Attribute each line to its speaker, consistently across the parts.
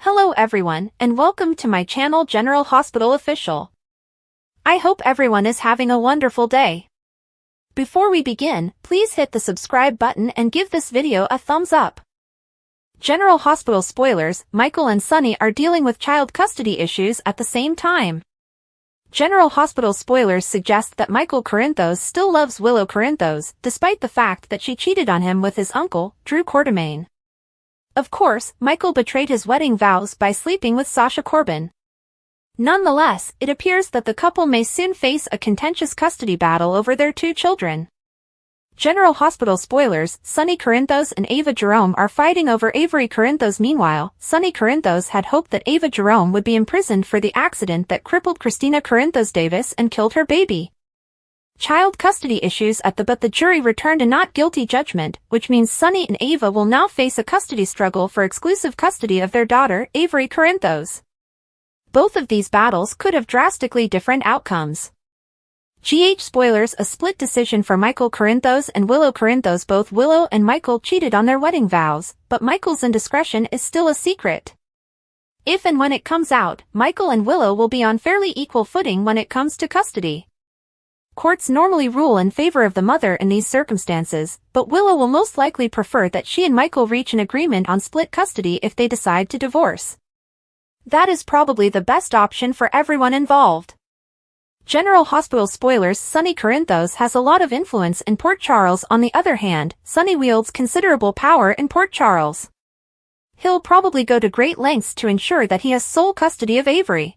Speaker 1: Hello everyone, and welcome to my channel General Hospital Official. I hope everyone is having a wonderful day. Before we begin, please hit the subscribe button and give this video a thumbs up. General Hospital spoilers: Michael and Sonny are dealing with child custody issues at the same time. General Hospital spoilers suggest that Michael Corinthos still loves Willow Corinthos, despite the fact that she cheated on him with his uncle, Drew Quartermain. Of course, Michael betrayed his wedding vows by sleeping with Sasha Corbin. Nonetheless, it appears that the couple may soon face a contentious custody battle over their two children. General Hospital spoilers: Sonny Corinthos and Ava Jerome are fighting over Avery Corinthos. Meanwhile, Sonny Corinthos had hoped that Ava Jerome would be imprisoned for the accident that crippled Christina Corinthos Davis and killed her baby. Child custody issues but the jury returned a not guilty judgment, which means Sonny and Ava will now face a custody struggle for exclusive custody of their daughter, Avery Corinthos. Both of these battles could have drastically different outcomes. Spoilers: a split decision for Michael Corinthos and Willow Corinthos. Both Willow and Michael cheated on their wedding vows, but Michael's indiscretion is still a secret. If and when it comes out, Michael and Willow will be on fairly equal footing when it comes to custody. Courts normally rule in favor of the mother in these circumstances, but Willow will most likely prefer that she and Michael reach an agreement on split custody if they decide to divorce. That is probably the best option for everyone involved. General Hospital spoilers: Sonny Corinthos has a lot of influence in Port Charles. On the other hand, Sonny wields considerable power in Port Charles. He'll probably go to great lengths to ensure that he has sole custody of Avery.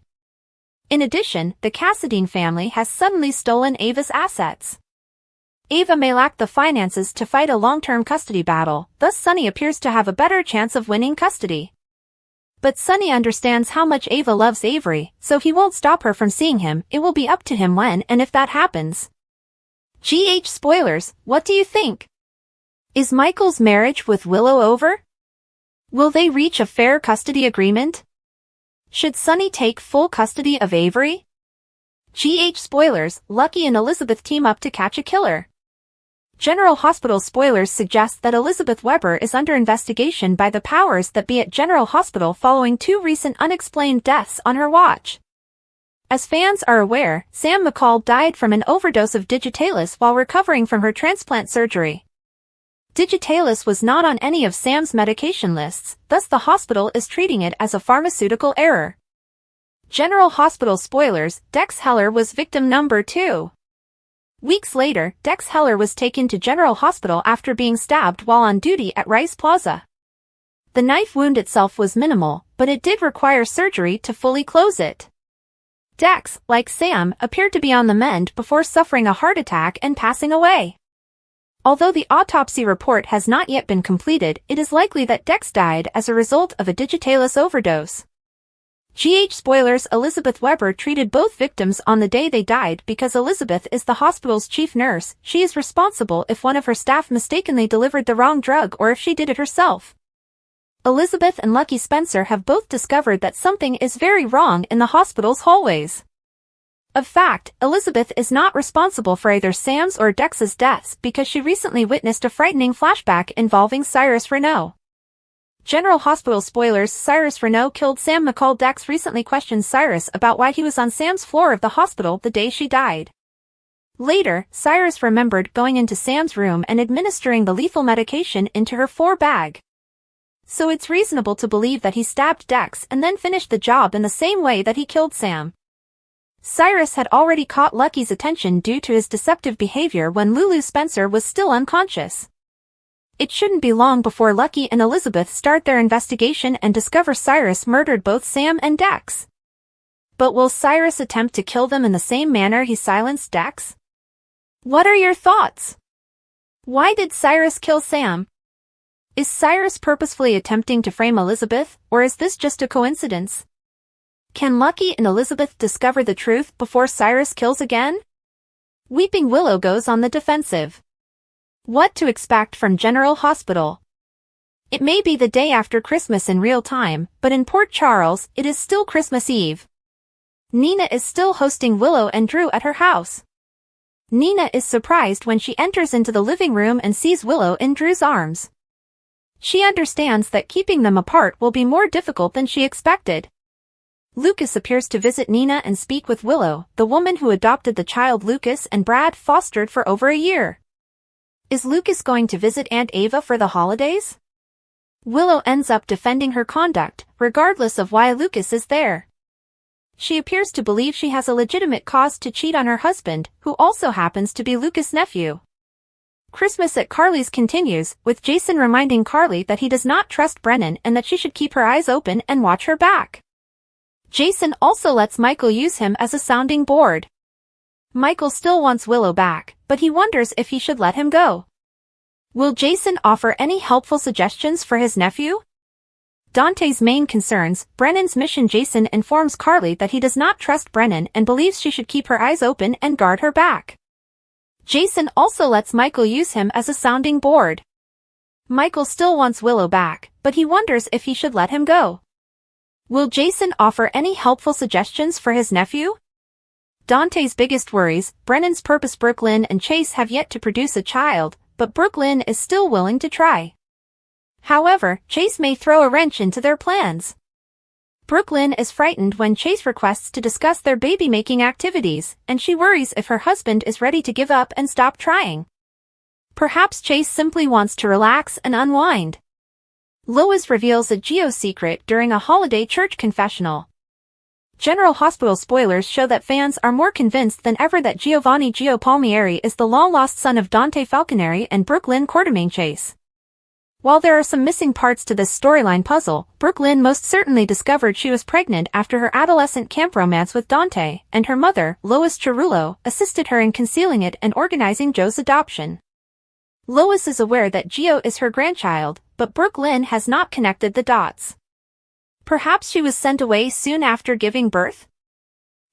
Speaker 1: In addition, the Cassadine family has suddenly stolen Ava's assets. Ava may lack the finances to fight a long-term custody battle, thus Sonny appears to have a better chance of winning custody. But Sonny understands how much Ava loves Avery, so he won't stop her from seeing him. It will be up to him when and if that happens. Spoilers: what do you think? Is Michael's marriage with Willow over? Will they reach a fair custody agreement? Should Sonny take full custody of Avery? Spoilers: Lucky and Elizabeth team up to catch a killer. General Hospital spoilers suggest that Elizabeth Weber is under investigation by the powers that be at General Hospital following two recent unexplained deaths on her watch. As fans are aware, Sam McCall died from an overdose of Digitalis while recovering from her transplant surgery. Digitalis was not on any of Sam's medication lists, thus the hospital is treating it as a pharmaceutical error. General Hospital spoilers: Dex Heller was victim number 2. Weeks later, Dex Heller was taken to General Hospital after being stabbed while on duty at Rice Plaza. The knife wound itself was minimal, but it did require surgery to fully close it. Dex, like Sam, appeared to be on the mend before suffering a heart attack and passing away. Although the autopsy report has not yet been completed, it is likely that Dex died as a result of a Digitalis overdose. Spoilers: Elizabeth Weber treated both victims on the day they died because Elizabeth is the hospital's chief nurse. She is responsible if one of her staff mistakenly delivered the wrong drug or if she did it herself. Elizabeth and Lucky Spencer have both discovered that something is very wrong in the hospital's hallways. Of fact, Elizabeth is not responsible for either Sam's or Dex's deaths because she recently witnessed a frightening flashback involving Cyrus Renaud. General Hospital spoilers: Cyrus Renaud killed Sam McCall. Dex recently questioned Cyrus about why he was on Sam's floor of the hospital the day she died. Later, Cyrus remembered going into Sam's room and administering the lethal medication into her bag. So it's reasonable to believe that he stabbed Dex and then finished the job in the same way that he killed Sam. Cyrus had already caught Lucky's attention due to his deceptive behavior when Lulu Spencer was still unconscious. It shouldn't be long before Lucky and Elizabeth start their investigation and discover Cyrus murdered both Sam and Dex. But will Cyrus attempt to kill them in the same manner he silenced Dex? What are your thoughts? Why did Cyrus kill Sam? Is Cyrus purposefully attempting to frame Elizabeth, or is this just a coincidence? Can Lucky and Elizabeth discover the truth before Cyrus kills again? Weeping Willow goes on the defensive. What to expect from General Hospital? It may be the day after Christmas in real time, but in Port Charles, it is still Christmas Eve. Nina is still hosting Willow and Drew at her house. Nina is surprised when she enters into the living room and sees Willow in Drew's arms. She understands that keeping them apart will be more difficult than she expected. Lucas appears to visit Nina and speak with Willow, the woman who adopted the child Lucas and Brad fostered for over a year. Is Lucas going to visit Aunt Ava for the holidays? Willow ends up defending her conduct, regardless of why Lucas is there. She appears to believe she has a legitimate cause to cheat on her husband, who also happens to be Lucas' nephew. Christmas at Carly's continues, with Jason reminding Carly that he does not trust Brennan and that she should keep her eyes open and watch her back. Jason also lets Michael use him as a sounding board. Michael still wants Willow back, but he wonders if he should let him go. Will Jason offer any helpful suggestions for his nephew? Dante's main concerns, Brennan's mission. Jason informs Carly that he does not trust Brennan and believes she should keep her eyes open and guard her back. Jason also lets Michael use him as a sounding board. Michael still wants Willow back, but he wonders if he should let him go. Will Jason offer any helpful suggestions for his nephew? Dante's biggest worries, Brennan's purpose. Brooklyn and Chase have yet to produce a child, but Brooklyn is still willing to try. However, Chase may throw a wrench into their plans. Brooklyn is frightened when Chase requests to discuss their baby-making activities, and she worries if her husband is ready to give up and stop trying. Perhaps Chase simply wants to relax and unwind. Lois reveals a Gio secret during a holiday church confessional. General Hospital spoilers show that fans are more convinced than ever that Giovanni Gio Palmieri is the long-lost son of Dante Falconeri and Brooklyn Quartermaine Chase. While there are some missing parts to this storyline puzzle, Brooklyn most certainly discovered she was pregnant after her adolescent camp romance with Dante, and her mother, Lois Cerullo, assisted her in concealing it and organizing Joe's adoption. Lois is aware that Gio is her grandchild, but Brooklyn has not connected the dots. Perhaps she was sent away soon after giving birth?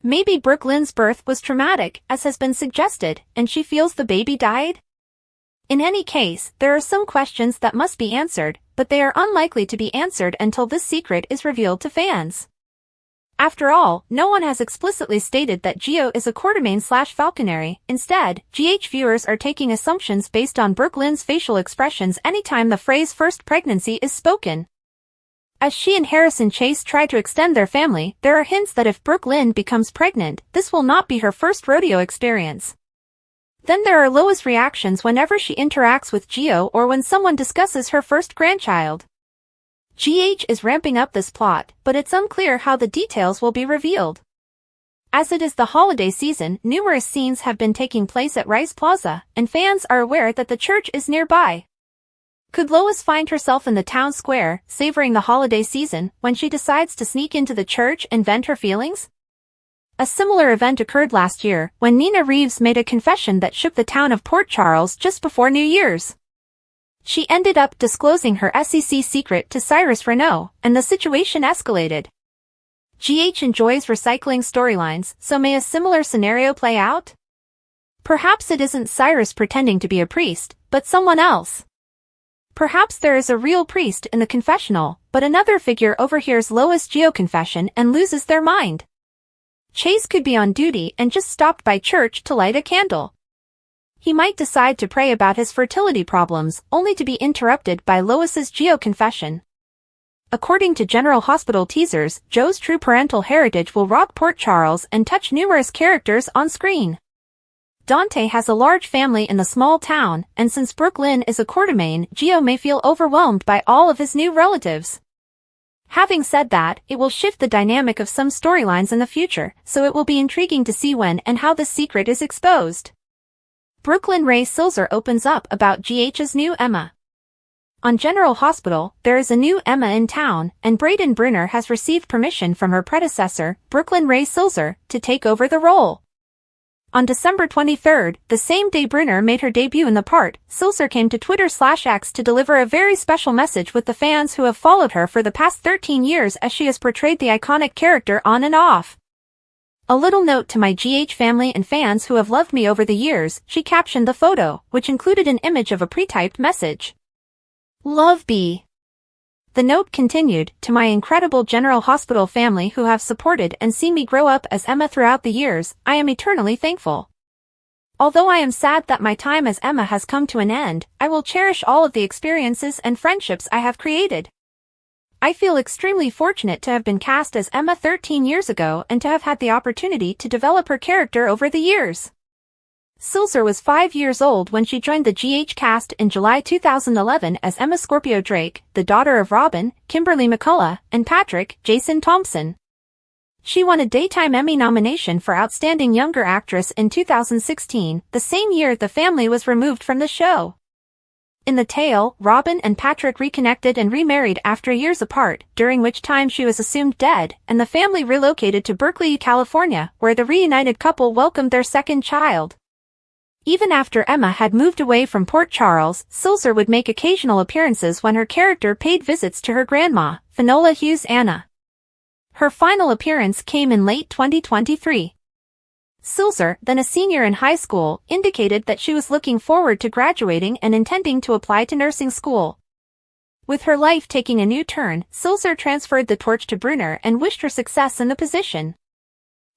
Speaker 1: Maybe Brooklyn's birth was traumatic, as has been suggested, and she feels the baby died? In any case, there are some questions that must be answered, but they are unlikely to be answered until this secret is revealed to fans. After all, no one has explicitly stated that Gio is a Quartermaine/Falconeri. Instead, GH viewers are taking assumptions based on Brooklyn's facial expressions anytime the phrase first pregnancy is spoken. As she and Harrison Chase try to extend their family, there are hints that if Brooklyn becomes pregnant, this will not be her first rodeo experience. Then there are Lois' reactions whenever she interacts with Gio or when someone discusses her first grandchild. GH is ramping up this plot, but it's unclear how the details will be revealed. As it is the holiday season, numerous scenes have been taking place at Rice Plaza, and fans are aware that the church is nearby. Could Lois find herself in the town square, savoring the holiday season, when she decides to sneak into the church and vent her feelings? A similar event occurred last year, when Nina Reeves made a confession that shook the town of Port Charles just before New Year's. She ended up disclosing her SEC secret to Cyrus Renaud, and the situation escalated. GH enjoys recycling storylines, so may a similar scenario play out? Perhaps it isn't Cyrus pretending to be a priest, but someone else. Perhaps there is a real priest in the confessional, but another figure overhears Lois' Gio confession and loses their mind. Chase could be on duty and just stopped by church to light a candle. He might decide to pray about his fertility problems, only to be interrupted by Lois's Gio confession. According to General Hospital teasers, Joe's true parental heritage will rock Port Charles and touch numerous characters on screen. Dante has a large family in the small town, and since Brooklyn is a Quartermaine, Gio may feel overwhelmed by all of his new relatives. Having said that, it will shift the dynamic of some storylines in the future, so it will be intriguing to see when and how this secret is exposed. Brooklyn Ray Silzer opens up about GH's new Emma. On General Hospital, there is a new Emma in town, and Braden Brunner has received permission from her predecessor, Brooklyn Ray Silzer, to take over the role. On December 23rd, the same day Brunner made her debut in the part, Silzer came to Twitter/X to deliver a very special message with the fans who have followed her for the past 13 years as she has portrayed the iconic character on and off. A little note to my GH family and fans who have loved me over the years, she captioned the photo, which included an image of a pre-typed message. Love B. The note continued, to my incredible General Hospital family who have supported and seen me grow up as Emma throughout the years, I am eternally thankful. Although I am sad that my time as Emma has come to an end, I will cherish all of the experiences and friendships I have created. I feel extremely fortunate to have been cast as Emma 13 years ago and to have had the opportunity to develop her character over the years. Silser was 5 years old when she joined the GH cast in July 2011 as Emma Scorpio Drake, the daughter of Robin, Kimberly McCullough, and Patrick, Jason Thompson. She won a Daytime Emmy nomination for Outstanding Younger Actress in 2016, the same year the family was removed from the show. In the tale, Robin and Patrick reconnected and remarried after years apart, during which time she was assumed dead, and the family relocated to Berkeley, California, where the reunited couple welcomed their second child. Even after Emma had moved away from Port Charles, Silser would make occasional appearances when her character paid visits to her grandma, Finola Hughes Anna. Her final appearance came in late 2023. Silser, then a senior in high school, indicated that she was looking forward to graduating and intending to apply to nursing school. With her life taking a new turn, Silser transferred the torch to Brunner and wished her success in the position.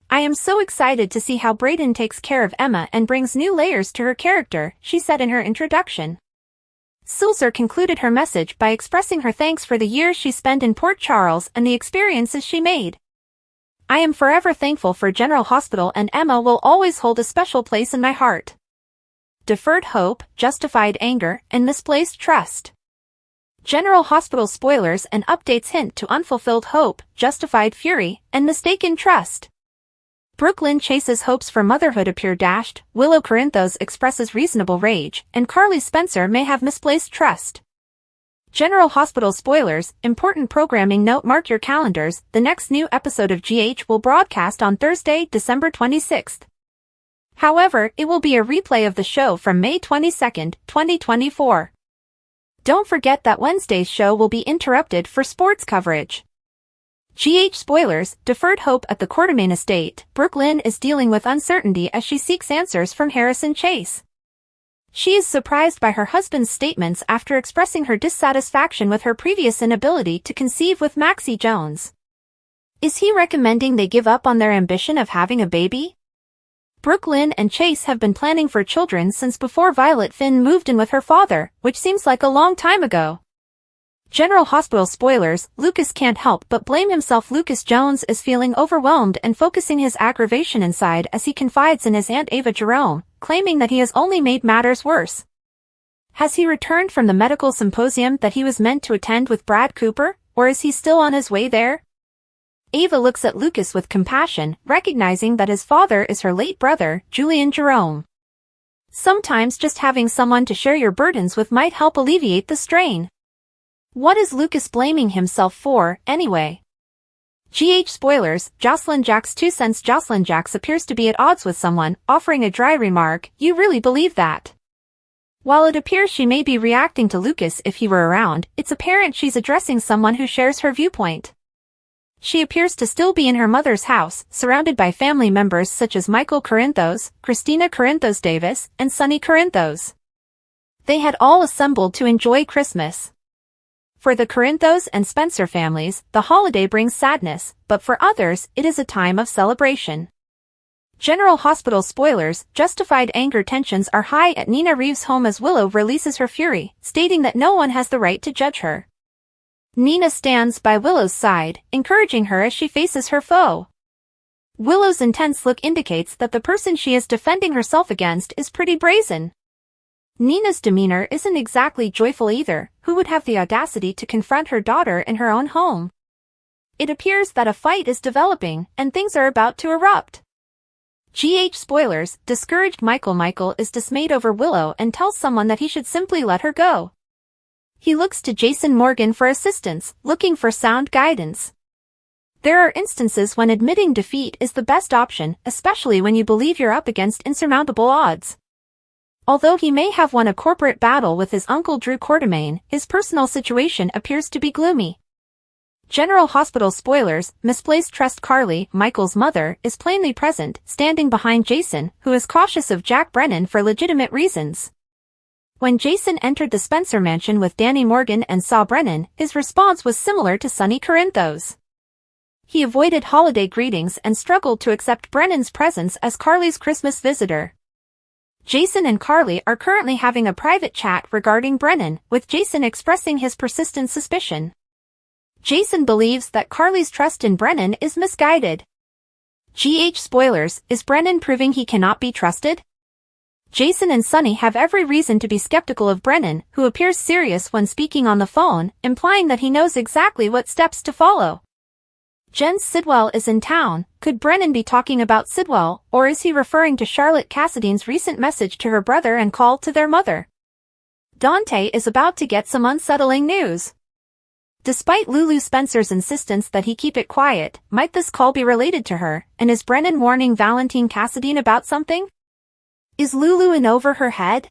Speaker 1: "I am so excited to see how Brayden takes care of Emma and brings new layers to her character," she said in her introduction. Silser concluded her message by expressing her thanks for the years she spent in Port Charles and the experiences she made. "I am forever thankful for General Hospital and Emma will always hold a special place in my heart." Deferred hope, justified anger, and misplaced trust. General Hospital spoilers and updates hint to unfulfilled hope, justified fury, and mistaken trust. Brooklyn Chase's hopes for motherhood appear dashed, Willow Corinthos expresses reasonable rage, and Carly Spencer may have misplaced trust. General Hospital spoilers, important programming note: mark your calendars, the next new episode of GH will broadcast on Thursday, December 26th. However, it will be a replay of the show from May 22, 2024. Don't forget that Wednesday's show will be interrupted for sports coverage. GH spoilers, deferred hope at the Quartermain estate. Brooklyn is dealing with uncertainty as she seeks answers from Harrison Chase. She is surprised by her husband's statements after expressing her dissatisfaction with her previous inability to conceive with Maxie Jones. Is he recommending they give up on their ambition of having a baby? Brooklyn and Chase have been planning for children since before Violet Finn moved in with her father, which seems like a long time ago. General Hospital spoilers, Lucas can't help but blame himself. Lucas Jones is feeling overwhelmed and focusing his aggravation inside as he confides in his Aunt Ava Jerome, claiming that he has only made matters worse. Has he returned from the medical symposium that he was meant to attend with Brad Cooper, or is he still on his way there? Ava looks at Lucas with compassion, recognizing that his father is her late brother, Julian Jerome. Sometimes just having someone to share your burdens with might help alleviate the strain. What is Lucas blaming himself for, anyway? GH spoilers, Jocelyn Jack's 2 cents. Jocelyn Jax appears to be at odds with someone, offering a dry remark. "You really believe that?" While it appears she may be reacting to Lucas if he were around, it's apparent she's addressing someone who shares her viewpoint. She appears to still be in her mother's house, surrounded by family members such as Michael Corinthos, Christina Corinthos Davis, and Sonny Corinthos. They had all assembled to enjoy Christmas. For the Corinthos and Spencer families, the holiday brings sadness, but for others, it is a time of celebration. General Hospital spoilers, justified anger. Tensions are high at Nina Reeves' home as Willow releases her fury, stating that no one has the right to judge her. Nina stands by Willow's side, encouraging her as she faces her foe. Willow's intense look indicates that the person she is defending herself against is pretty brazen. Nina's demeanor isn't exactly joyful either. Who would have the audacity to confront her daughter in her own home? It appears that a fight is developing, and things are about to erupt. GH spoilers, discouraged Michael is dismayed over Willow and tells someone that he should simply let her go. He looks to Jason Morgan for assistance, looking for sound guidance. There are instances when admitting defeat is the best option, especially when you believe you're up against insurmountable odds. Although he may have won a corporate battle with his uncle Drew Quartermain, his personal situation appears to be gloomy. General Hospital spoilers, misplaced trust. Carly, Michael's mother, is plainly present, standing behind Jason, who is cautious of Jack Brennan for legitimate reasons. When Jason entered the Spencer mansion with Danny Morgan and saw Brennan, his response was similar to Sonny Corinthos. He avoided holiday greetings and struggled to accept Brennan's presence as Carly's Christmas visitor. Jason and Carly are currently having a private chat regarding Brennan, with Jason expressing his persistent suspicion. Jason believes that Carly's trust in Brennan is misguided. Spoilers, is Brennan proving he cannot be trusted? Jason and Sonny have every reason to be skeptical of Brennan, who appears serious when speaking on the phone, implying that he knows exactly what steps to follow. Jen Sidwell is in town. Could Brennan be talking about Sidwell, or is he referring to Charlotte Cassidy's recent message to her brother and call to their mother? Dante is about to get some unsettling news. Despite Lulu Spencer's insistence that he keep it quiet, might this call be related to her, and is Brennan warning Valentine Cassidy about something? Is Lulu in over her head?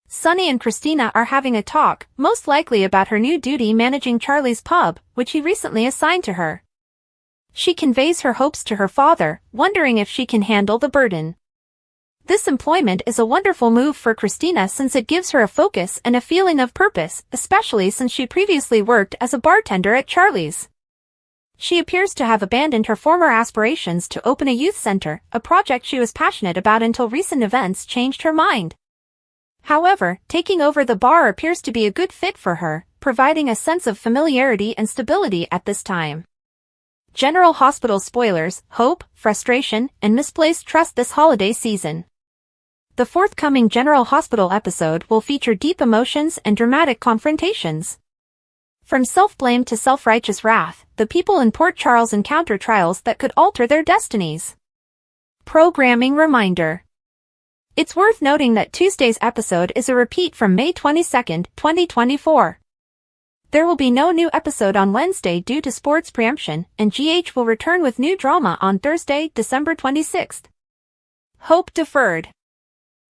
Speaker 1: Sonny and Christina are having a talk, most likely about her new duty managing Charlie's pub, which he recently assigned to her. She conveys her hopes to her father, wondering if she can handle the burden. This employment is a wonderful move for Christina since it gives her a focus and a feeling of purpose, especially since she previously worked as a bartender at Charlie's. She appears to have abandoned her former aspirations to open a youth center, a project she was passionate about until recent events changed her mind. However, taking over the bar appears to be a good fit for her, providing a sense of familiarity and stability at this time. General Hospital spoilers, hope, frustration, and misplaced trust this holiday season. The forthcoming General Hospital episode will feature deep emotions and dramatic confrontations. From self-blame to self-righteous wrath, the people in Port Charles encounter trials that could alter their destinies. Programming reminder. It's worth noting that Tuesday's episode is a repeat from May 22, 2024. There will be no new episode on Wednesday due to sports preemption, and GH will return with new drama on Thursday, December 26th. Hope deferred.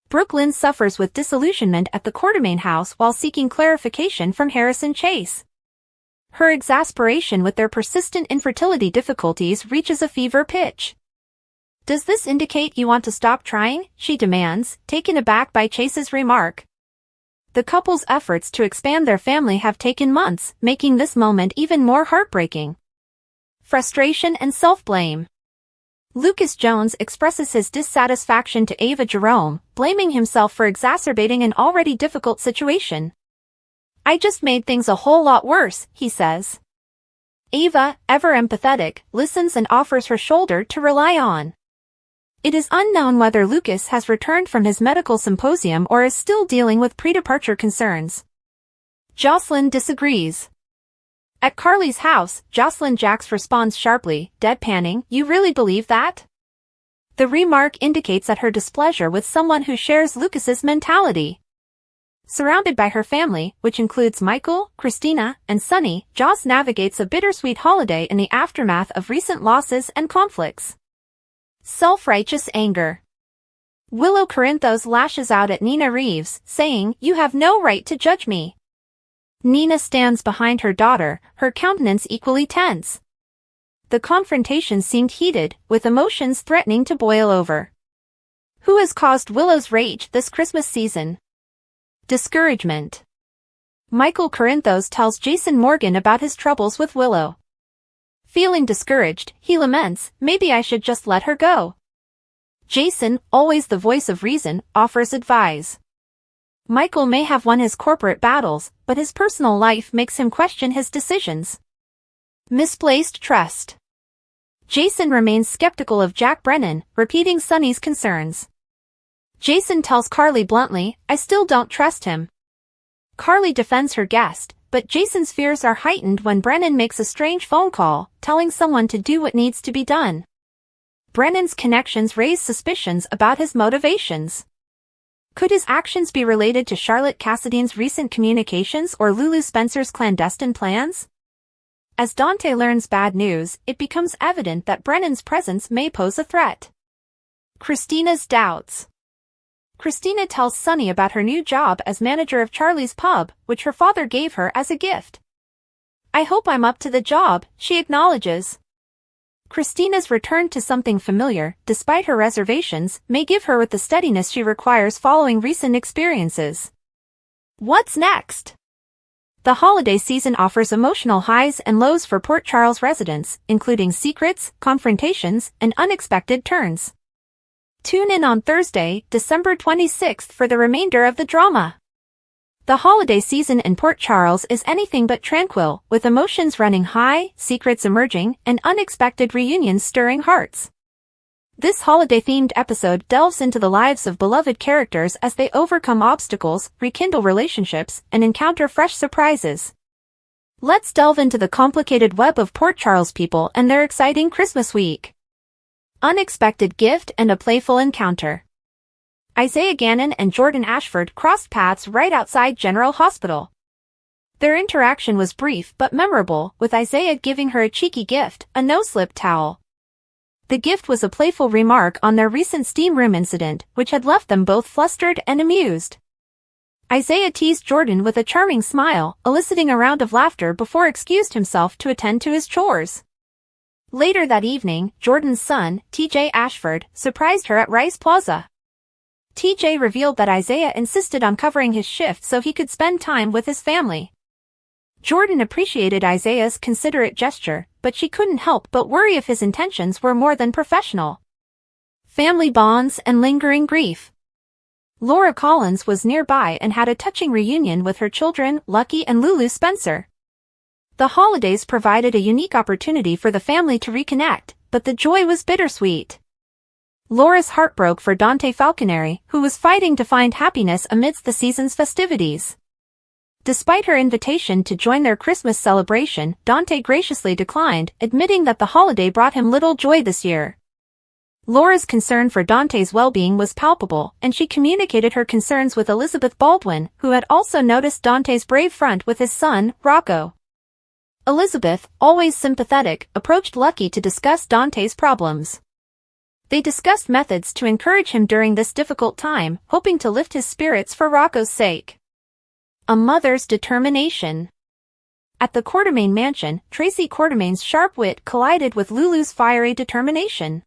Speaker 1: Brooklyn suffers with disillusionment at the Quartermaine house while seeking clarification from Harrison Chase. Her exasperation with their persistent infertility difficulties reaches a fever pitch. Does this indicate you want to stop trying? She demands, taken aback by Chase's remark. The couple's efforts to expand their family have taken months, making this moment even more heartbreaking. Frustration and self-blame. Lucas Jones expresses his dissatisfaction to Ava Jerome, blaming himself for exacerbating an already difficult situation. I just made things a whole lot worse, he says. Ava, ever empathetic, listens and offers her shoulder to rely on. It is unknown whether Lucas has returned from his medical symposium or is still dealing with pre-departure concerns. Jocelyn disagrees. At Carly's house, Jocelyn Jax responds sharply, deadpanning, "You really believe that?" The remark indicates her displeasure with someone who shares Lucas's mentality. Surrounded by her family, which includes Michael, Christina, and Sonny, Joss navigates a bittersweet holiday in the aftermath of recent losses and conflicts. Self-righteous anger. Willow Corinthos lashes out at Nina Reeves, saying, "You have no right to judge me." Nina stands behind her daughter, her countenance equally tense. The confrontation seemed heated, with emotions threatening to boil over. Who has caused Willow's rage this Christmas season? Discouragement. Michael Corinthos tells Jason Morgan about his troubles with Willow. Feeling discouraged, he laments, "Maybe I should just let her go." Jason, always the voice of reason, offers advice. Michael may have won his corporate battles, but his personal life makes him question his decisions. Misplaced trust. Jason remains skeptical of Jack Brennan, repeating Sonny's concerns. Jason tells Carly bluntly, "I still don't trust him." Carly defends her guest, but Jason's fears are heightened when Brennan makes a strange phone call, telling someone to do what needs to be done. Brennan's connections raise suspicions about his motivations. Could his actions be related to Charlotte Cassidy's recent communications or Lulu Spencer's clandestine plans? As Dante learns bad news, it becomes evident that Brennan's presence may pose a threat. Christina's doubts. Christina tells Sonny about her new job as manager of Charlie's pub, which her father gave her as a gift. "I hope I'm up to the job," she acknowledges. Christina's return to something familiar, despite her reservations, may give her with the steadiness she requires following recent experiences. What's next? The holiday season offers emotional highs and lows for Port Charles residents, including secrets, confrontations, and unexpected turns. Tune in on Thursday, December 26th for the remainder of the drama. The holiday season in Port Charles is anything but tranquil, with emotions running high, secrets emerging, and unexpected reunions stirring hearts. This holiday-themed episode delves into the lives of beloved characters as they overcome obstacles, rekindle relationships, and encounter fresh surprises. Let's delve into the complicated web of Port Charles people and their exciting Christmas week. Unexpected gift and a playful encounter. Isaiah Gannon and Jordan Ashford crossed paths right outside General Hospital. Their interaction was brief but memorable, with Isaiah giving her a cheeky gift, a no-slip towel. The gift was a playful remark on their recent steam room incident, which had left them both flustered and amused. Isaiah teased Jordan with a charming smile, eliciting a round of laughter before excused himself to attend to his chores. Later that evening, Jordan's son, TJ Ashford, surprised her at Rice Plaza. TJ revealed that Isaiah insisted on covering his shift so he could spend time with his family. Jordan appreciated Isaiah's considerate gesture, but she couldn't help but worry if his intentions were more than professional. Family bonds and lingering grief. Laura Collins was nearby and had a touching reunion with her children, Lucky and Lulu Spencer. The holidays provided a unique opportunity for the family to reconnect, but the joy was bittersweet. Laura's heart broke for Dante Falconeri, who was fighting to find happiness amidst the season's festivities. Despite her invitation to join their Christmas celebration, Dante graciously declined, admitting that the holiday brought him little joy this year. Laura's concern for Dante's well-being was palpable, and she communicated her concerns with Elizabeth Baldwin, who had also noticed Dante's brave front with his son, Rocco. Elizabeth, always sympathetic, approached Lucky to discuss Dante's problems. They discussed methods to encourage him during this difficult time, hoping to lift his spirits for Rocco's sake. A mother's determination. At the Quartermaine mansion, Tracy Quartermaine's sharp wit collided with Lulu's fiery determination.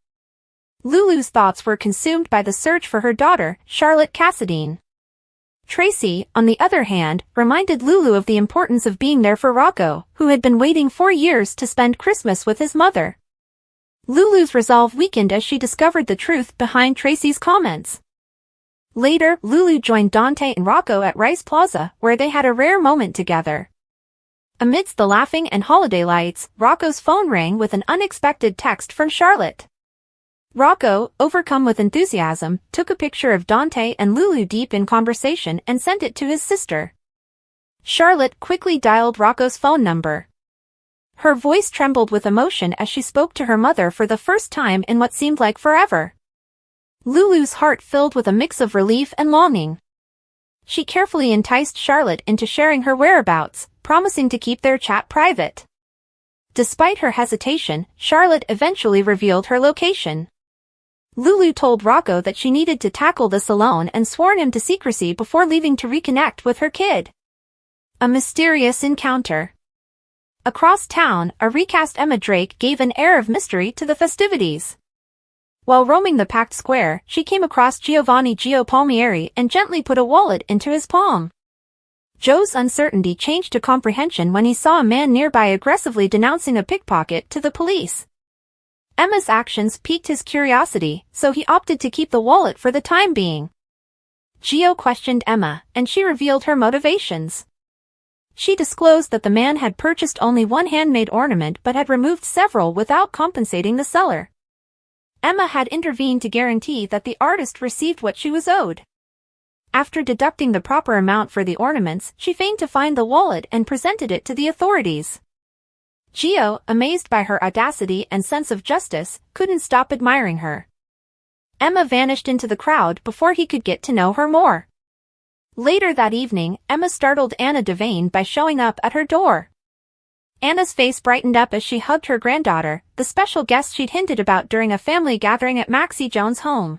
Speaker 1: Lulu's thoughts were consumed by the search for her daughter, Charlotte Cassadine. Tracy, on the other hand, reminded Lulu of the importance of being there for Rocco, who had been waiting 4 years to spend Christmas with his mother. Lulu's resolve weakened as she discovered the truth behind Tracy's comments. Later, Lulu joined Dante and Rocco at Rice Plaza, where they had a rare moment together. Amidst the laughing and holiday lights, Rocco's phone rang with an unexpected text from Charlotte. Rocco, overcome with enthusiasm, took a picture of Dante and Lulu deep in conversation and sent it to his sister. Charlotte quickly dialed Rocco's phone number. Her voice trembled with emotion as she spoke to her mother for the first time in what seemed like forever. Lulu's heart filled with a mix of relief and longing. She carefully enticed Charlotte into sharing her whereabouts, promising to keep their chat private. Despite her hesitation, Charlotte eventually revealed her location. Lulu told Rocco that she needed to tackle this alone and swore him to secrecy before leaving to reconnect with her kid. A mysterious encounter. Across town, a recast Emma Drake gave an air of mystery to the festivities. While roaming the packed square, she came across Giovanni Gio Palmieri and gently put a wallet into his palm. Joe's uncertainty changed to comprehension when he saw a man nearby aggressively denouncing a pickpocket to the police. Emma's actions piqued his curiosity, so he opted to keep the wallet for the time being. Gio questioned Emma, and she revealed her motivations. She disclosed that the man had purchased only one handmade ornament but had removed several without compensating the seller. Emma had intervened to guarantee that the artist received what she was owed. After deducting the proper amount for the ornaments, she feigned to find the wallet and presented it to the authorities. Gio, amazed by her audacity and sense of justice, couldn't stop admiring her. Emma vanished into the crowd before he could get to know her more. Later that evening, Emma startled Anna Devane by showing up at her door. Anna's face brightened up as she hugged her granddaughter, the special guest she'd hinted about during a family gathering at Maxie Jones' home.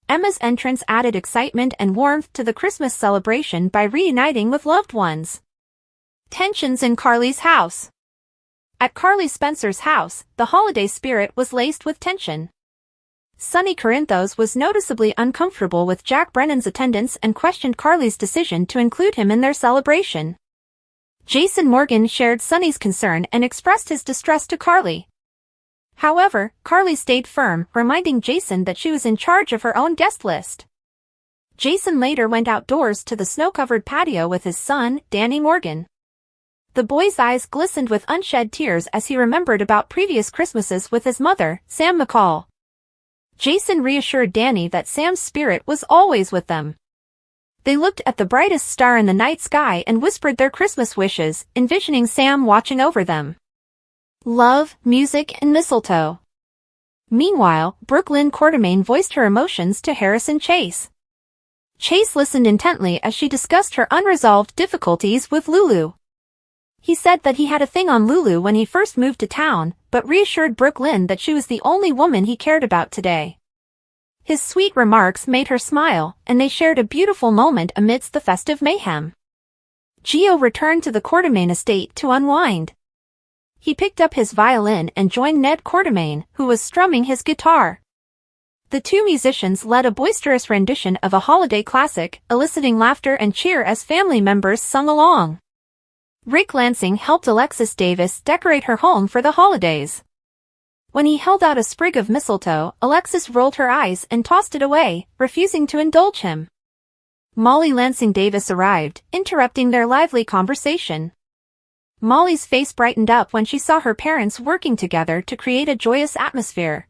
Speaker 1: Emma's entrance added excitement and warmth to the Christmas celebration by reuniting with loved ones. Tensions in Carly's house. At Carly Spencer's house, the holiday spirit was laced with tension. Sonny Corinthos was noticeably uncomfortable with Jack Brennan's attendance and questioned Carly's decision to include him in their celebration. Jason Morgan shared Sonny's concern and expressed his distress to Carly. However, Carly stayed firm, reminding Jason that she was in charge of her own guest list. Jason later went outdoors to the snow-covered patio with his son, Danny Morgan. The boy's eyes glistened with unshed tears as he remembered about previous Christmases with his mother, Sam McCall. Jason reassured Danny that Sam's spirit was always with them. They looked at the brightest star in the night sky and whispered their Christmas wishes, envisioning Sam watching over them. Love, music, and mistletoe. Meanwhile, Brooklyn Quartermaine voiced her emotions to Harrison Chase. Chase listened intently as she discussed her unresolved difficulties with Lulu. He said that he had a thing on Lulu when he first moved to town, but reassured Brooklyn that she was the only woman he cared about today. His sweet remarks made her smile, and they shared a beautiful moment amidst the festive mayhem. Gio returned to the Quartermaine estate to unwind. He picked up his violin and joined Ned Quartermaine, who was strumming his guitar. The two musicians led a boisterous rendition of a holiday classic, eliciting laughter and cheer as family members sung along. Rick Lansing helped Alexis Davis decorate her home for the holidays. When he held out a sprig of mistletoe, Alexis rolled her eyes and tossed it away, refusing to indulge him. Molly Lansing Davis arrived, interrupting their lively conversation. Molly's face brightened up when she saw her parents working together to create a joyous atmosphere.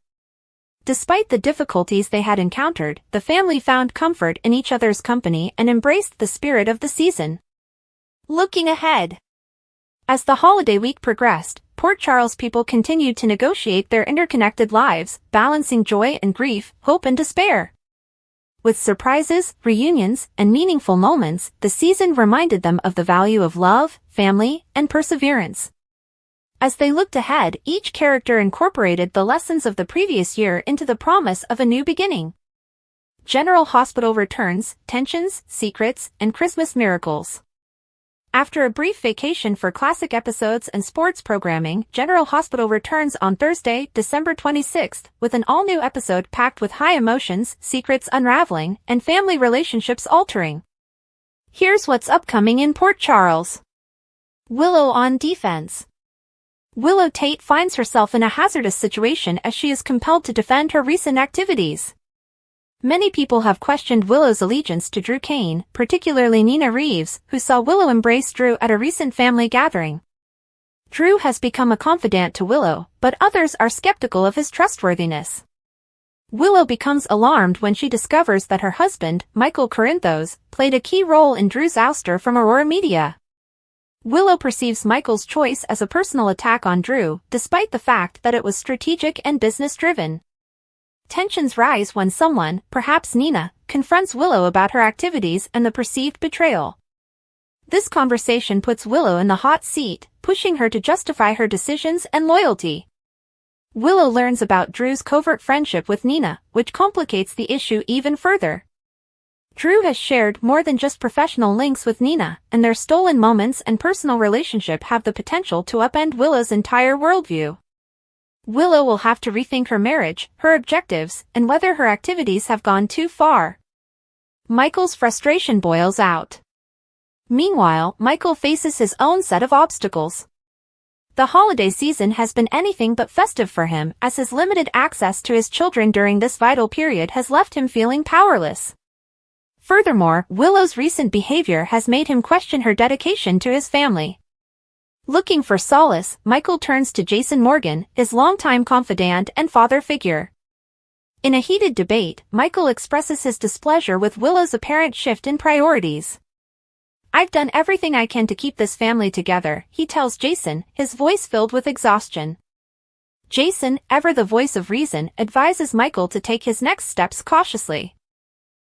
Speaker 1: Despite the difficulties they had encountered, the family found comfort in each other's company and embraced the spirit of the season. Looking ahead. As the holiday week progressed, Port Charles people continued to negotiate their interconnected lives, balancing joy and grief, hope and despair. With surprises, reunions, and meaningful moments, the season reminded them of the value of love, family, and perseverance. As they looked ahead, each character incorporated the lessons of the previous year into the promise of a new beginning. General Hospital returns, tensions, secrets, and Christmas miracles. After a brief vacation for classic episodes and sports programming, General Hospital returns on Thursday, December 26th, with an all-new episode packed with high emotions, secrets unraveling, and family relationships altering. Here's what's upcoming in Port Charles. Willow on defense. Willow Tate finds herself in a hazardous situation as she is compelled to defend her recent activities. Many people have questioned Willow's allegiance to Drew Kane, particularly Nina Reeves, who saw Willow embrace Drew at a recent family gathering. Drew has become a confidant to Willow, but others are skeptical of his trustworthiness. Willow becomes alarmed when she discovers that her husband, Michael Corinthos, played a key role in Drew's ouster from Aurora Media. Willow perceives Michael's choice as a personal attack on Drew, despite the fact that it was strategic and business-driven. Tensions rise when someone, perhaps Nina, confronts Willow about her activities and the perceived betrayal. This conversation puts Willow in the hot seat, pushing her to justify her decisions and loyalty. Willow learns about Drew's covert friendship with Nina, which complicates the issue even further. Drew has shared more than just professional links with Nina, and their stolen moments and personal relationship have the potential to upend Willow's entire worldview. Willow will have to rethink her marriage, her objectives, and whether her activities have gone too far. Michael's frustration boils out. Meanwhile, Michael faces his own set of obstacles. The holiday season has been anything but festive for him, as his limited access to his children during this vital period has left him feeling powerless. Furthermore, Willow's recent behavior has made him question her dedication to his family. Looking for solace, Michael turns to Jason Morgan, his longtime confidant and father figure. In a heated debate, Michael expresses his displeasure with Willow's apparent shift in priorities. "I've done everything I can to keep this family together," he tells Jason, his voice filled with exhaustion. Jason, ever the voice of reason, advises Michael to take his next steps cautiously.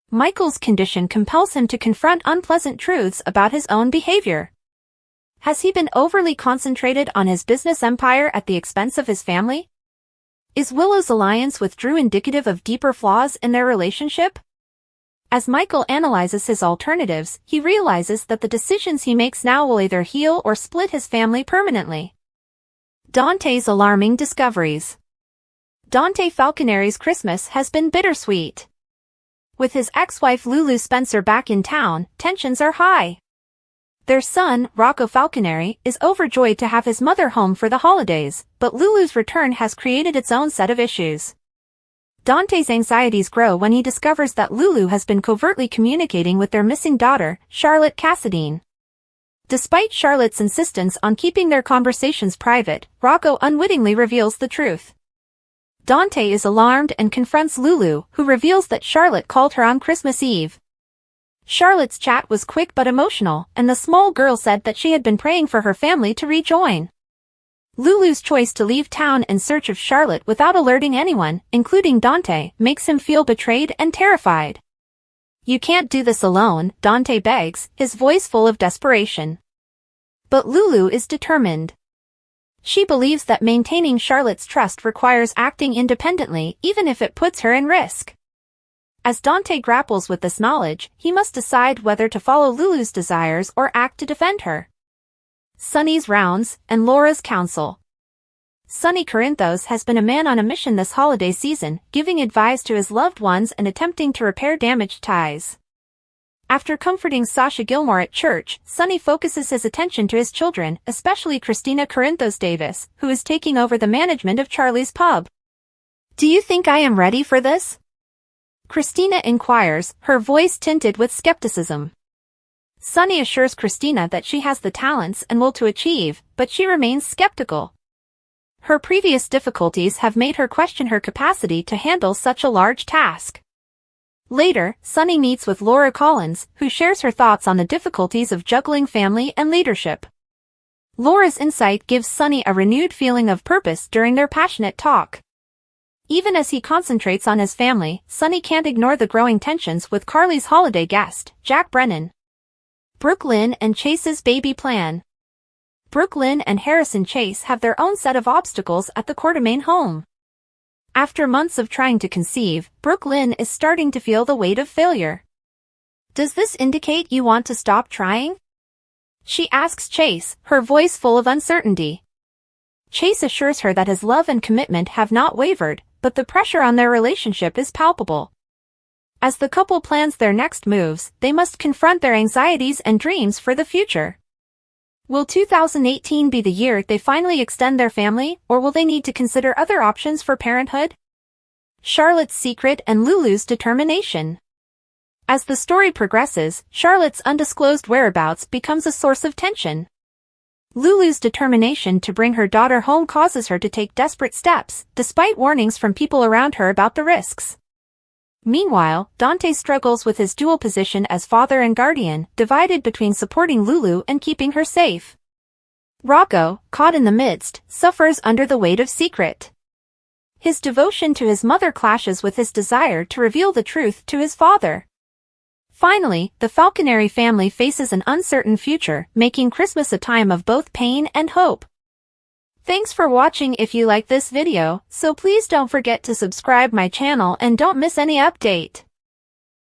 Speaker 1: Michael's condition compels him to confront unpleasant truths about his own behavior. Has he been overly concentrated on his business empire at the expense of his family? Is Willow's alliance with Drew indicative of deeper flaws in their relationship? As Michael analyzes his alternatives, he realizes that the decisions he makes now will either heal or split his family permanently. Dante's alarming discoveries. Dante Falconeri's Christmas has been bittersweet. With his ex-wife Lulu Spencer back in town, tensions are high. Their son, Rocco Falconeri, is overjoyed to have his mother home for the holidays, but Lulu's return has created its own set of issues. Dante's anxieties grow when he discovers that Lulu has been covertly communicating with their missing daughter, Charlotte Cassadine. Despite Charlotte's insistence on keeping their conversations private, Rocco unwittingly reveals the truth. Dante is alarmed and confronts Lulu, who reveals that Charlotte called her on Christmas Eve. Charlotte's chat was quick but emotional, and the small girl said that she had been praying for her family to rejoin. Lulu's choice to leave town in search of Charlotte without alerting anyone, including Dante, makes him feel betrayed and terrified. "You can't do this alone," Dante begs, his voice full of desperation. But Lulu is determined. She believes that maintaining Charlotte's trust requires acting independently, even if it puts her in risk. As Dante grapples with this knowledge, he must decide whether to follow Lulu's desires or act to defend her. Sonny's rounds, and Laura's counsel. Sonny Corinthos has been a man on a mission this holiday season, giving advice to his loved ones and attempting to repair damaged ties. After comforting Sasha Gilmore at church, Sonny focuses his attention to his children, especially Christina Corinthos Davis, who is taking over the management of Charlie's pub. "Do you think I am ready for this?" Christina inquires, her voice tinted with skepticism. Sonny assures Christina that she has the talents and will to achieve, but she remains skeptical. Her previous difficulties have made her question her capacity to handle such a large task. Later, Sonny meets with Laura Collins, who shares her thoughts on the difficulties of juggling family and leadership. Laura's insight gives Sonny a renewed feeling of purpose during their passionate talk. Even as he concentrates on his family, Sonny can't ignore the growing tensions with Carly's holiday guest, Jack Brennan. Brooklyn and Chase's baby plan. Brooklyn and Harrison Chase have their own set of obstacles at the Quartermain home. After months of trying to conceive, Brooklyn is starting to feel the weight of failure. "Does this indicate you want to stop trying?" she asks Chase, her voice full of uncertainty. Chase assures her that his love and commitment have not wavered, but the pressure on their relationship is palpable. As the couple plans their next moves, they must confront their anxieties and dreams for the future. Will 2018 be the year they finally extend their family, or will they need to consider other options for parenthood? Charlotte's secret and Lulu's determination. As the story progresses, Charlotte's undisclosed whereabouts becomes a source of tension. Lulu's determination to bring her daughter home causes her to take desperate steps, despite warnings from people around her about the risks. Meanwhile, Dante struggles with his dual position as father and guardian, divided between supporting Lulu and keeping her safe. Rocco, caught in the midst, suffers under the weight of secret. His devotion to his mother clashes with his desire to reveal the truth to his father. Finally, the Falconeri family faces an uncertain future, making Christmas a time of both pain and hope. Thanks for watching. If you like this video, so please don't forget to subscribe my channel and don't miss any update.